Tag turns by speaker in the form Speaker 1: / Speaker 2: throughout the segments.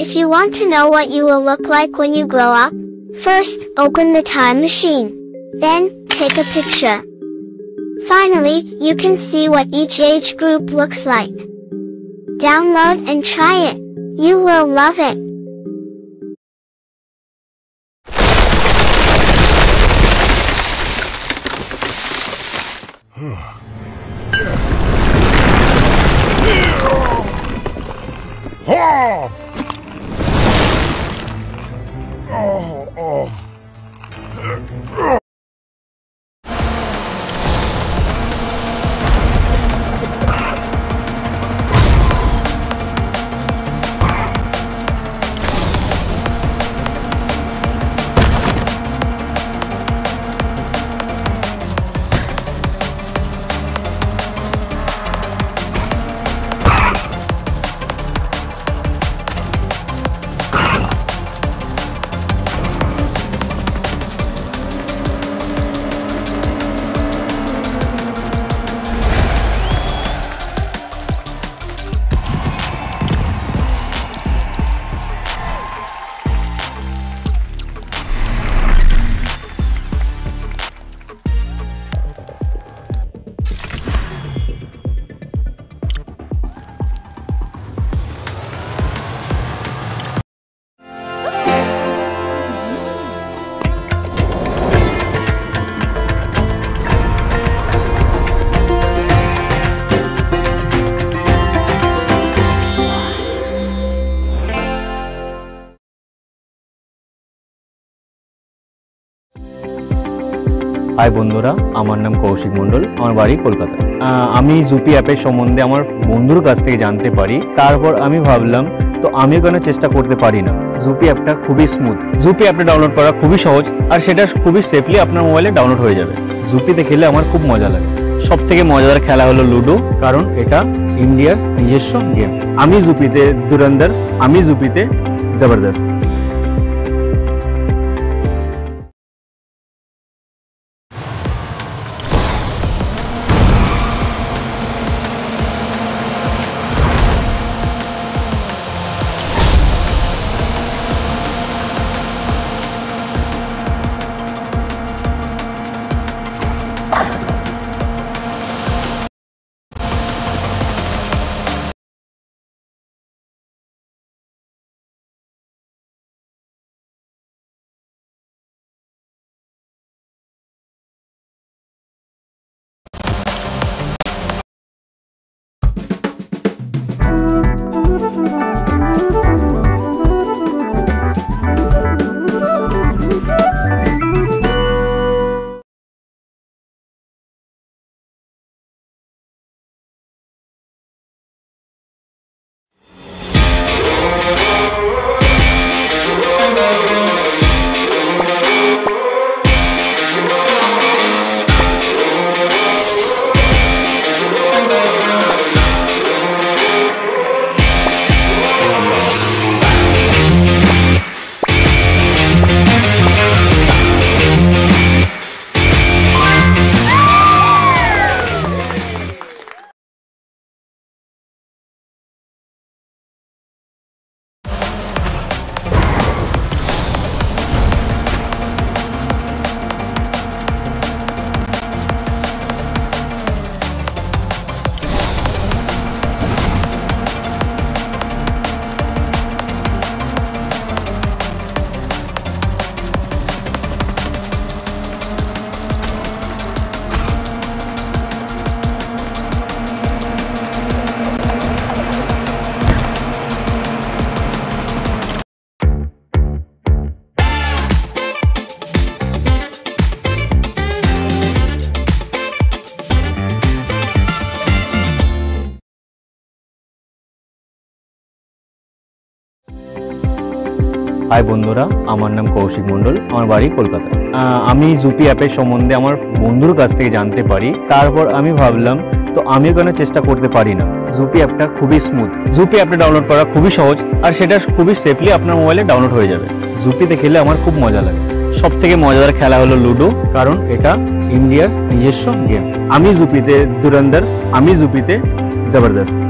Speaker 1: If you want to know what you will look like when you grow up, first, open the time machine. Then, take a picture. Finally, you can see what each age group looks like. Download and try it. You will love it.
Speaker 2: हाय बंधुरा आमार नाम कौशिक मंडल आमार बाड़ी कलकाता आमी जुपी ऐपेर सम्बन्धे आमार बंधुर काछ थेके जानते पारी तारपर आमी भाबलाम तो आमी केन चेष्टा करते पारी ना। जुपी ऐपटा खूबই स्मूथ। जुपी ऐपटा डाउनलोड करा खूबই सहज और सेटा खूबই सेफली आपनार मोबाइले डाउनलोड हो जाबे। जुपिते खेले आमार खूब मजा लागे। सबथेके मजादार खेला हलो लुडो कारण एटा इंडियार निजस्व गेम। आमी जुपिते धुरंधर आमी जुपिते जबरदस्त। हाय बंधुरा आमार नाम कौशिक मंडल आमार बाड़ी कलकाता आमी जुपी ऐपेर सम्बन्धे आमार बंधुर काछ थेके जानते पारी तारपर आमी भाबलाम तो आमी केन चेष्टा करते पारी ना। जुपी ऐपटा खूबই स्मूथ। जुपी ऐपटा डाउनलोड करा खूबই सहज और सेटा खूबই सेफली आपनार मोबाइले डाउनलोड हो जाबे। जुपिते खेले आमार खूब मजा लागे। सबथेके मजादार खेला हलो लुडो कारण एटा इंडियार निजस्व गेम। आमी जुपिते धुरंधर आमी जुपिते जबरदस्त।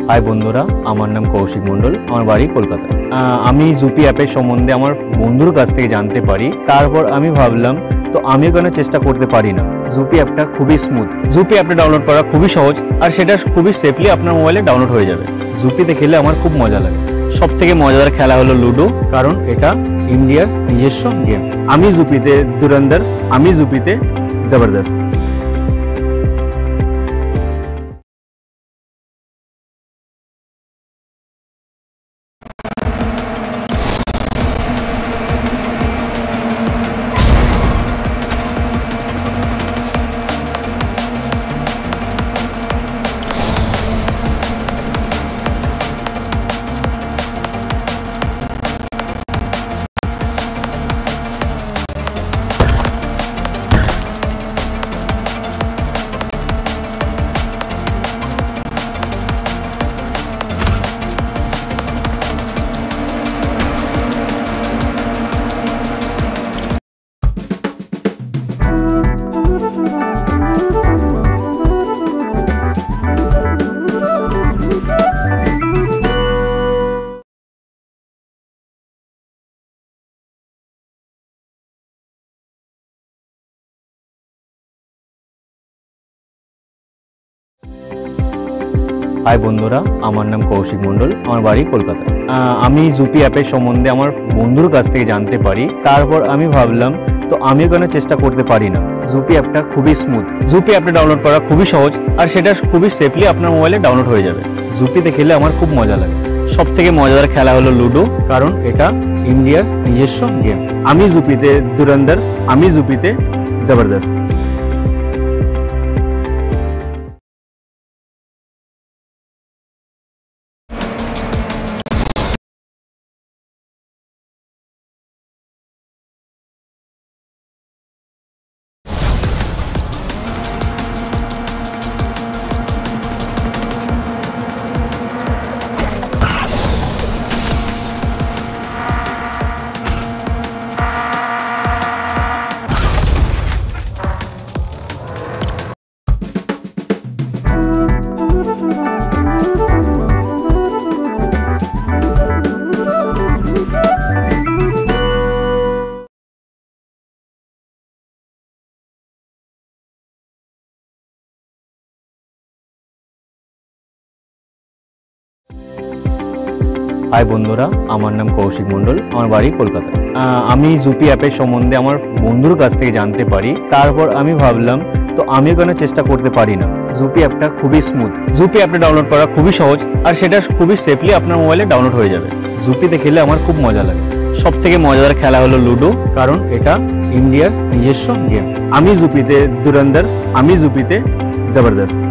Speaker 2: হাই বন্ধুরা, আমার নাম কৌশিক মণ্ডল, আমার বাড়ি কলকাতায়। আমি জুপি অ্যাপের সম্বন্ধে আমার বন্ধুর কাছ থেকে জানতে পারি। তারপর আমি ভাবলাম তো আমিও কেন চেষ্টা করতে পারি না। জুপি অ্যাপটা খুবই স্মুথ। জুপি অ্যাপটা ডাউনলোড করা খুবই সহজ, আর সেটা খুবই সেফলি আপনার মোবাইলে ডাউনলোড হয়ে যাবে। জুপিতে খেলে আমার খুব মজা লাগে। সব থেকে মজাদার খেলা হলো লুডো, কারণ এটা ইন্ডিয়ার নিজস্ব গেম। আমি জুপিতে ধুরন্ধর, আমি জুপিতে জবরদস্ত। হাই বন্ধুরা, আমার নাম কৌশিক মণ্ডল, আমার বাড়ি কলকাতায়। আমি জুপি অ্যাপের সম্বন্ধে আমার বন্ধুর কাছ থেকে জানতে পারি। তারপর আমি ভাবলাম তো আমিও কেন চেষ্টা করতে পারি না। জুপি অ্যাপটা খুবই স্মুথ। জুপি অ্যাপটা ডাউনলোড করা খুবই সহজ, আর সেটা খুবই সেফলি আপনার মোবাইলে ডাউনলোড হয়ে যাবে। জুপিতে খেলে আমার খুব মজা লাগে। সব থেকে মজাদার খেলা হলো লুডো, কারণ এটা ইন্ডিয়ার নিজস্ব গেম। আমি জুপিতে ধুরন্ধর, আমি জুপিতে জবরদস্ত। হাই বন্ধুরা, আমার নাম কৌশিক মণ্ডল, আমার বাড়ি কলকাতায়। আমি জুপি অ্যাপের সম্বন্ধে আমার বন্ধুর কাছ থেকে জানতে পারি। তারপর আমি ভাবলাম তো আমিও কেন চেষ্টা করতে পারি না। জুপি অ্যাপটা খুবই স্মুথ। জুপি অ্যাপটা ডাউনলোড করা খুবই সহজ, আর সেটা খুবই সেফলি আপনার মোবাইলে ডাউনলোড হয়ে যাবে। জুপিতে খেলে আমার খুব মজা লাগে। সব থেকে মজাদার খেলা হলো লুডো, কারণ এটা ইন্ডিয়ার নিজস্ব গেম। আমি জুপিতে ধুরন্ধর, আমি জুপিতে জবরদস্ত।